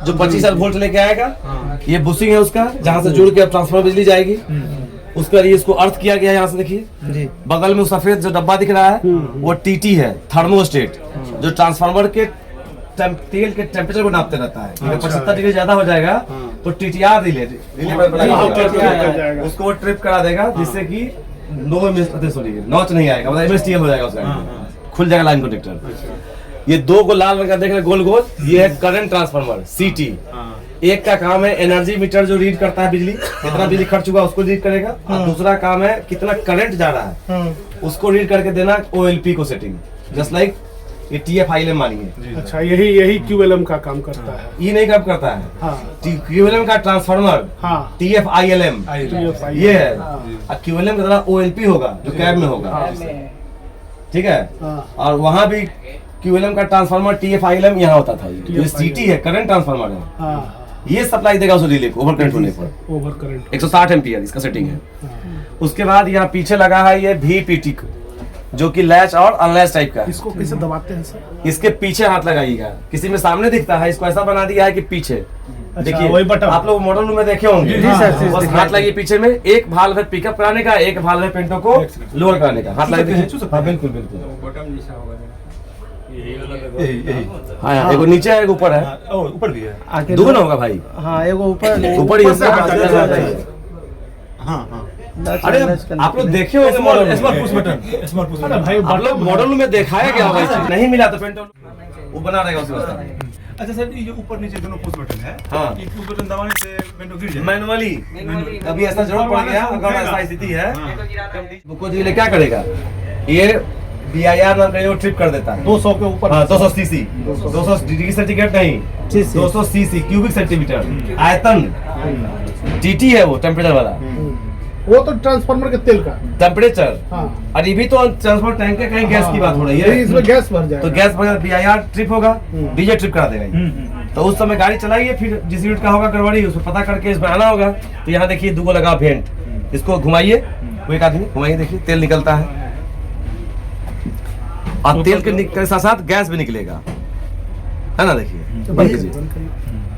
जो 25 वोल्ट लेके आएगा। ये बुशिंग है उसका, जहाँ से जुड़ के अब ट्रांसफार्मर बिजली जाएगी। उसके बाद ये इसको अर्थ किया गया है, यहाँ से देखिए बगल में सफेद जो डब्बा दिख रहा है वो टीटी है, थर्मोस्टेट, जो ट्रांसफार्मर के तेल के टेम्परेचर को नापते रहता है। 75 डिग्री ज्यादा हो जाएगा तो टीटीआर रिले उसको ट्रिप करा देगा, जिससे कि नॉच नहीं आएगा, मतलब एमएसटीएल हो जाएगा उसका, खुल जाएगा लाइन कनेक्टर। ये दो को लाल रंग का देख रहे गोल गोल, ये है करंट ट्रांसफार्मर सीटी। एक का काम है एनर्जी मीटर, जो रीड करता है बिजली, कितना बिजली खर्च हुआ उसको रीड करेगा। और दूसरा काम है कितना करंट जा रहा है उसको रीड करके देना ओएलपी को सेटिंग, जस्ट लाइक ये टीएफआईएलएम मानिए। अच्छा, यही क्यूएलएम का काम करता है। ये नहीं काम करता है, क्यूएलएम का ट्रांसफार्मर टीएफआईएलएम ये है, और क्यूएलएम का तरह ओएलपी होगा जो कैब में होगा, ठीक है। और वहाँ भी क्यूएलएम का ट्रांसफार्मर टीएफआईएलएम यहाँ होता था। ये सीटी है, करंट ट्रांसफार्मर है। ये सप्लाई देगा उस रिले को ओवर करंट होने पर, ओवर करंट 160 एम्पियर इसका सेटिंग है। उसके बाद यहाँ पीछे लगा है ये VPT जो कि लैच और अनलैच टाइप का है। इसको कैसे दबाते हैं सर? इसके पीछे हाथ लगाइएगा, किसी में सामने दिखता है, इसको ऐसा बना दिया है कि पीछे। देखिए वही बटन आप लोग मॉडल रूम में देखे होंगे, बस हाथ लगिए पीछे में, एक भाल्व है पिकअप कराने का, एक भाल्व है पेंटो को लोअर कराने का। हाथ लगा देखिए, हाँ बिल्कुल बिल्कुल, हाँ एगो नीचे है, एक ऊपर है, ऊपर भी है, दोनों होगा भाई। हाँ एगो ऊपर ही है। हाँ। अरे आप लोग देखे होंगे मॉडल, स्मार्ट पुश बटन, भाई आप लोग मॉडल में दिखाया गया होगा, नहीं मिला तो पेंटो वो बना रहेगा उसके बाद। अच्छा सर, ये जो ऊपर नीचे दोनों पुश बटन है, हाँ, ये पुश बटन दबाने से विंडो गिर जाए मैनुअली। कभी ऐसा जरूरत पड़ गया, अगर ऐसा स्थिति है, बुको जी क्या करेगा, ये BIR नाम का ये ट्रिप कर देता है 200 के ऊपर। हाँ 200 सीसी, 200 डिग्री सेंटीग्रेड नहीं, 200 सीसी क्यूबिक सेंटीमीटर आयतन। TT है वो टेम्परेचर वाला, वो तो ट्रांसफार्मर के तेल का टेम्परेचर। हाँ। और ये भी तो ट्रांसफर टैंक के कहीं गैस की बात हो रही है, इसमें गैस भर जाएगा, तो गैस भर BIR ट्रिप होगा, डीजे ट्रिप करा देगा। तो उस समय गाड़ी चलाइए, फिर जिस यूनिट का होगा गड़बड़ी उसको पता करके इसमें आना होगा। तो यहाँ देखिए दुगो लगा वेंट, इसको घुमाइए, वो एक आदमी घुमाइए, देखिए तेल निकलता है, और तेल के साथ साथ गैस भी निकलेगा, है ना। देखिए बंद कीजिए,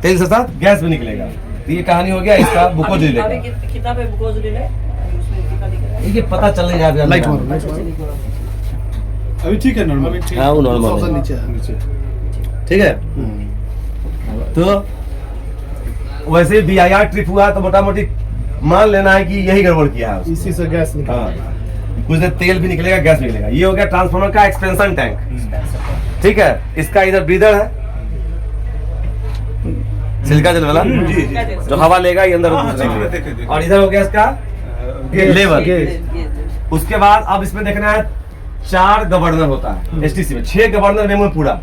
तेल के साथ गैस भी निकलेगा। तो ये कहानी हो गया इसका बुको रिले का। किताब है बुको रिले, उसमें कितना दिख रहा है? ये पता चल नहीं रहा है, लाइट अभी ठीक है, नॉर्मल। हाँ वो नॉर्मल है, नीचे ठीक है। तो वैसे BIR ट्रिप हुआ तो मोटा मोटी मान लेना है कि यही गड़बड़ किया है, इसी से गैस निकल। हाँ, कुछ देर तेल भी निकलेगा, गैस भी निकलेगा। ये हो गया ट्रांसफार्मर का एक्सपेंशन टैंक, ठीक है। इसका इधर ब्रीदर है, सिलिका जेल वाला, जो हवा लेगा ये अंदर घुसेगा। और इधर हो गया इसका लेवल। उसके बाद अब इसमें देखना है 4 गवर्नर होता है STC में, 6 गवर्नर मेमो पूरा,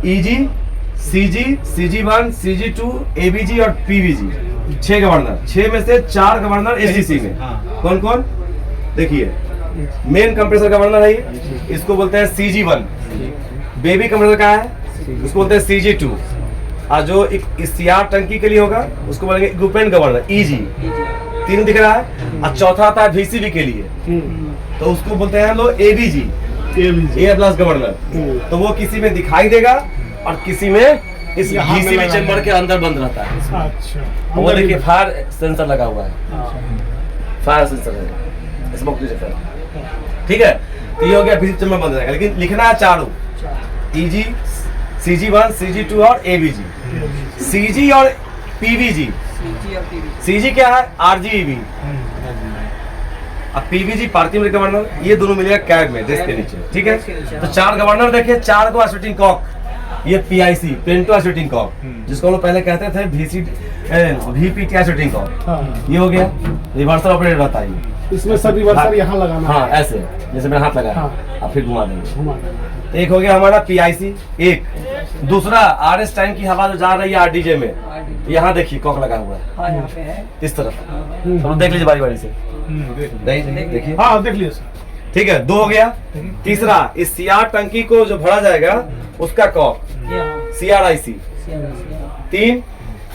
EG, CG, CG1, CG2, ABG और PVG, 6 गवर्नर। 6 में से 4 गवर्नर STC में। कौन कौन देखिए, मेन कंप्रेसर गवर्नर है ये, इसको बोलते हैं CG1। बेबी कंप्रेसर का है, उसको बोलते हैं CG2। और जो CR टंकी के लिए होगा उसको बोलेंगे इक्विपमेंट गवर्नर EG। 3 दिख रहा है। और चौथा आता है VCV के लिए, तो उसको बोलते हैं लोग ABG, एयर ब्लास्ट गवर्नर। तो वो किसी में दिखाई देगा और किसी में इस VCV चेंबर के अंदर बंद रहता है। अच्छा, वो देखिए फायर सेंसर लगा हुआ है, फायर सेंसर है, स्मोक डिटेक्टर, ठीक है। तो ये हो गया VCV चेंबर बंद रहेगा, लेकिन लिखना है चारों, EG, CG1, CG2 और ABG। CG और PVG। CG क्या है, RGEV, अब PVG पार्किंग गवर्नर, ये दोनों मिलेगा कैब में डेस्क के नीचे, ठीक है। तो 4 गवर्नर देखिए, 4 को एसोलेटिंग कॉक, ये PIC पेंटो एसोलेटिंग कॉक, जिसको हम लोग पहले कहते थे VPT एसोलेटिंग कॉक। ये हो गया रिवर्सल ऑपरेटर रहता है, इसमें सब रिवर्सल यहाँ लगाना। हाँ ऐसे, जैसे मैंने हाथ लगाया, अब फिर घुमा देंगे। एक हो गया हमारा PIC, एक दूसरा RS टाइम की हवा जो जा रही है RDJ में, यहाँ देखिए कॉक लगा हुआ है इस तरफ, तो देख लीजिए बारी बारी से, देखिए, हाँ देख लीजिए, ठीक है। 2 हो गया। तीसरा इस CR टंकी को जो भरा जाएगा उसका कॉक CRIC। 3,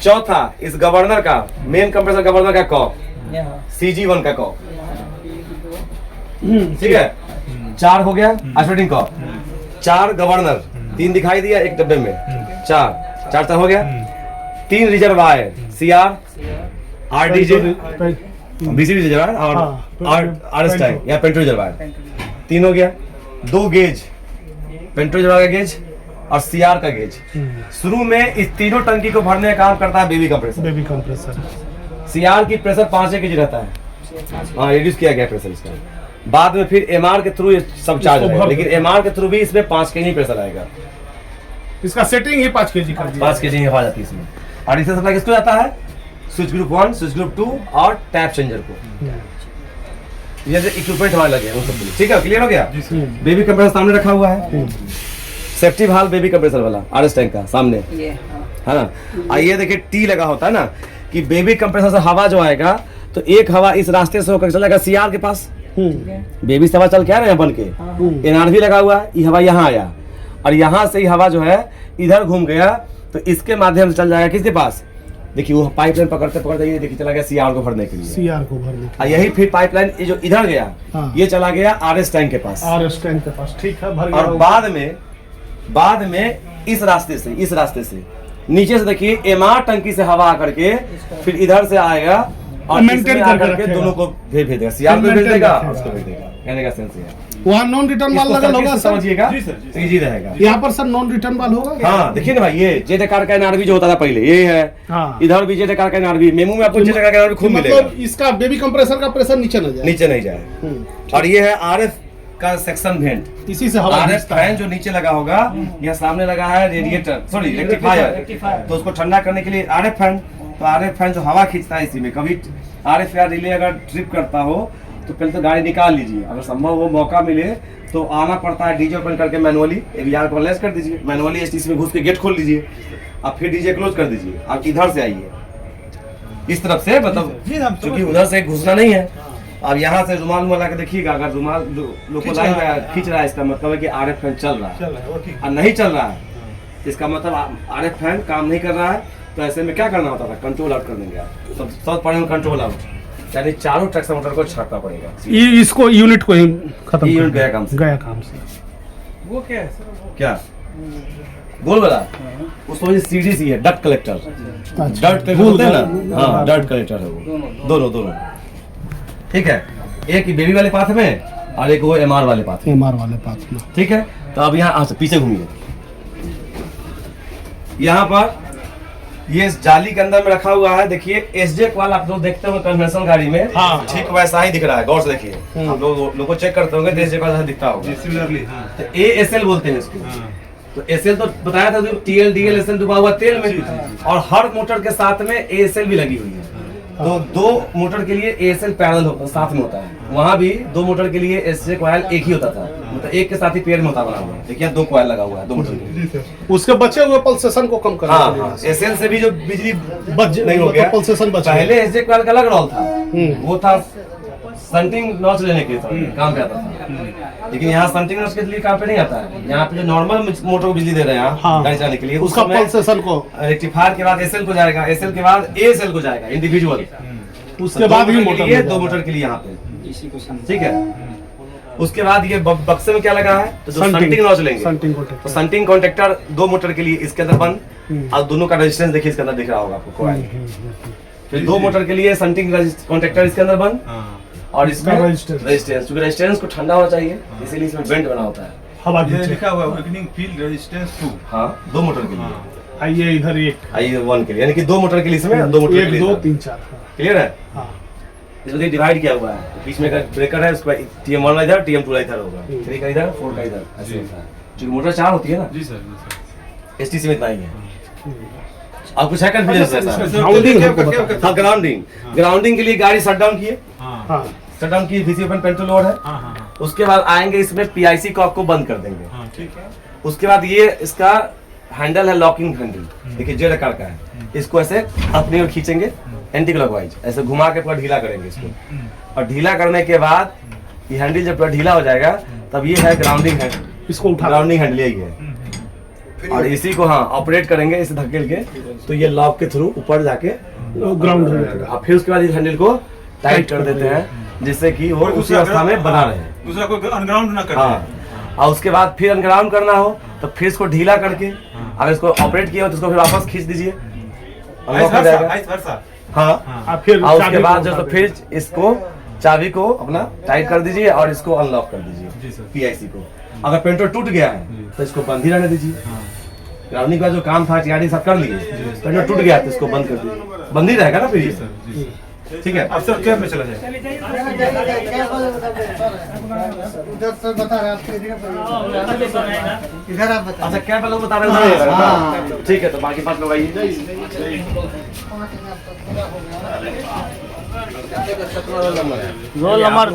चौथा इस गवर्नर का, मेन कंप्रेसर गवर्नर का कॉक CG1 का कॉक, ठीक है। 4 हो गया आइसोलेटिंग कॉक, 4 गवर्नर, 3 दिखाई दिया एक डब्बे में, 4 4 तार हो गया। 3 reserve wire, CR, RDJ, BC reserve और RS टैंक या पेंटो रिजर्व वायर, 3 हो गया। 2 गेज, पेंटो रिजर्व का गेज और CR का गेज। शुरू में इस तीनों टंकी को भरने का काम करता है बेबी कंप्रेसर। CR की प्रेशर 5 kg रहता है, हाँ रिड्यूस किया गया प्रेशर इसका। बाद में फिर MR के थ्रू सब चार्ज है, लेकिन MR के थ्रू भी इसमें 5 kg प्रेशर आएगा। इसका सेटिंग ही 5 kg कर दिया, 5 kg हो जाती है इसमें। और इसे सप्लाई किसको जाता है? स्विच ग्रुप 1, स्विच ग्रुप 2 और टैप चेंजर को। ये इक्विपमेंट हमारे लगे हैं उन सब के लिए, ठीक है, क्लियर हो गया। बेबी कंप्रेसर सामने रखा हुआ है, सेफ्टी वाल्व बेबी कंप्रेसर वाला RS टैंक का सामने है ना। और ये देखिए T लगा होता है ना कि बेबी कंप्रेसर से हवा जो आएगा तो एक हवा इस रास्ते से होकर चला जाएगा CR के पास, बेबी से हवा चल के आ रहा है बन के, NRV लगा हुआ है, ये हवा यहाँ आया और यहाँ से ही हवा जो है इधर घूम गया तो इसके माध्यम से चल जाएगा किसके पास? देखिए वो पाइपलाइन पकड़ते पकड़ते ये देखिए चला गया CR को भरने के लिए, CR को भरने और यही फिर पाइपलाइन ये जो इधर गया ये चला गया RS टैंक के पास, RS टैंक के पास, ठीक है, भर गया। और बाद में इस रास्ते से नीचे से देखिए MR टंकी से हवा आकर के फिर इधर से आएगा और मेंटेन करके दोनों को भेज देगा, CR को भेज देगा उसको भेज देगा, कहने का सेंस है। वहाँ नॉन रिटर्न वाल लगा होगा, समझिएगा, इजी रहेगा। यहाँ पर सर नॉन रिटर्न वाल होगा। हाँ देखिए ना भाई, ये जेड आकार का NRV जो होता था पहले ये है, इधर भी जेड आकार का NRV, मेमू में आपको जेड आकार का NRV खूब मिलेगा। मतलब इसका बेबी कंप्रेसर का प्रेशर नीचे नहीं जाए। और ये है RF का सेक्शन वेंट, इसी से हवा RF फैन जो नीचे लगा होगा, यहाँ सामने लगा है रेडिएटर, सॉरी रेक्टिफायर, तो उसको ठंडा करने के लिए RF फैन, तो RF फैन जो हवा खींचता है इसी में। कभी RF या रिले अगर ट्रिप करता हो तो पहले तो गाड़ी निकाल लीजिए, अगर संभव हो मौका मिले तो आना पड़ता है डीजे ओपन करके मैनुअली, AVR को लेस कर दीजिए, मैनुअली STC में घुस के गेट खोल लीजिए, अब फिर डीजे क्लोज कर दीजिए, आप इधर से आइए इस तरफ से, मतलब क्योंकि उधर से घुसना नहीं है। अब यहाँ से रुमाल लगा के देखिएगा, अगर रुमाल लोको लाइन में खींच रहा है इसका मतलब है कि RF फैन चल रहा है, और नहीं चल रहा है इसका मतलब RF फैन काम नहीं कर रहा है। तो ऐसे में क्या करना होता था? कंट्रोल आउट कर देंगे आप, सब पढ़े कंट्रोल आउट, यानी चारों ट्रैक्शन मोटर को छाटना पड़ेगा, इसको यूनिट को खत्म यूनिट गया काम से। वो क्या है क्या गोल वाला? उसको CD सी है, डट कलेक्टर, डट कलेक्टर होता है ना, हाँ डट कलेक्टर है वो, दोनों ठीक है। एक बेबी वाले पाथ में और एक वो MR वाले पाथ में, ठीक है। तो अब यहाँ पीछे घूमिए, यहाँ पर ये इस जाली के अंदर में रखा हुआ है, देखिए SJ वाला आप लोग देखते हो कन्वेंशनल गाड़ी में, ठीक वैसा ही दिख रहा है, गौर से देखिए, आप लोगों चेक करते होंगे तो SJ वाला दिखता होगा, तो ASL बोलते हैं इसको। तो SL तो बताया था, TL DL SL डूबा हुआ तेल में, और हर मोटर के साथ में ASL भी लगी हुई है। तो 2 मोटर के लिए ASL पैरेलल साथ में होता है, वहाँ भी 2 मोटर के लिए SJ कॉइल एक ही होता था, मतलब एक के साथ ही पेयर में होता बना हुआ है। देखिए 2 कॉइल लगा हुआ है 2 मोटर के लिए, उसके बचे हुए पल्सेशन को कम करने के लिए। SL से भी जो बिजली बच नहीं हो गया, पल्सेशन बचा। पहले SJ कॉइल का अलग रोल था, वो था संटिंग नॉच लेने के काम पे आता था, लेकिन यहाँ संटिंग नॉच के लिए काम पे नहीं आता है। यहाँ पे जो नॉर्मल मोटर को बिजली दे रहे हैं गाड़ी चलाने के लिए, उसका पल्सेशन को रेक्टिफायर के बाद SL को जाएगा, SL के बाद ASL को जाएगा इंडिविजुअल, उसके बाद ही मोटर 2 मोटर के लिए यहाँ पे, ठीक है। उसके बाद ये बक्से में क्या लगा है, तो संटिंग नॉच लेंगे, तो संटिंग कॉन्टेक्टर 2 मोटर के लिए इसके अंदर बंद, और दोनों का रेजिस्टेंस देखिए इसके अंदर दिख रहा होगा आपको कॉइल। फिर 2 मोटर के लिए संटिंग कॉन्टेक्टर इसके अंदर बंद, और इसमें रेजिस्टेंस, क्योंकि रेजिस्टेंस को ठंडा होना चाहिए इसीलिए इसमें बेंड बना होता है। हवा ये लिखा हुआ है वर्किंग फील्ड रेजिस्टेंस 2, हाँ 2 मोटर के लिए, आइए इधर एक, आइए 1 के लिए, यानी कि 2 मोटर के लिए इसमें 2 मोटर के लिए 1 2 3 4, क्लियर है। इसमें डिवाइड किया हुआ है, बीच में का ब्रेकर है, उसका TM1 इधर TM2 इधर होगा, 3 का इधर 4 का इधर, ऐसे होता है, क्योंकि मोटर 4 होती है ना। जी सर, STC में इतना ही है। आप कुछ है कंफ्यूजन? हाँ ग्राउंडिंग के लिए गाड़ी शट डाउन किए, शट डाउन की VC ओपन पेंटो लोड है, उसके बाद आएंगे इसमें PIC कॉक को बंद कर देंगे, ठीक है। उसके बाद ये इसका हैंडल है लॉकिंग हैंडल, देखिए जेड आकार का है, इसको ऐसे अपनी ओर खींचेंगे एंटी क्लॉकवाइज, ऐसे घुमा के पूरा ढीला करेंगे इसको, और ढीला करने के बाद ये हैंडल जब पूरा ढीला हो जाएगा तब ये है ग्राउंडिंग हैंडल, इसको उठा ग्राउंडिंग हैंडल यही है, और इसी को ऑपरेट करेंगे इसे धकेल के, तो ये लॉक के थ्रू ऊपर जाके ग्राउंड हो जाएगा, और फिर उसके बाद इस हैंडल को टाइट कर देते हैं जिससे कि वो उसी अवस्था में बना रहे, दूसरा कोई अनग्राउंड ना करे। हाँ, और उसके बाद फिर अनग्राउंड करना हो तो फिर इसको ढीला करके अगर इसको ऑपरेट किया हो तो इसको फिर वापस खींच दीजिए, अनलॉक हो जाएगा। हाँ, फिर और उसके बाद जो तो फिर इसको चाबी को अपना टाइट कर दीजिए और इसको अनलॉक कर दीजिए पीआईसी को। अगर पेंटो टूट गया है तो इसको बंद ही रहने दीजिए। ग्राउंडिंग का जो काम था टीआरडी सब कर लिए, पेंटो टूट गया तो इसको बंद कर दीजिए, बंद ही रहेगा ना फिर ये। ठीक है, अब सर कैब में चला जाए। उधर सर बता रहे हैं इधर आप बता। अच्छा कैब लोग बता रहे हैं, ठीक है तो बाकी बात लोग आइए। Roll number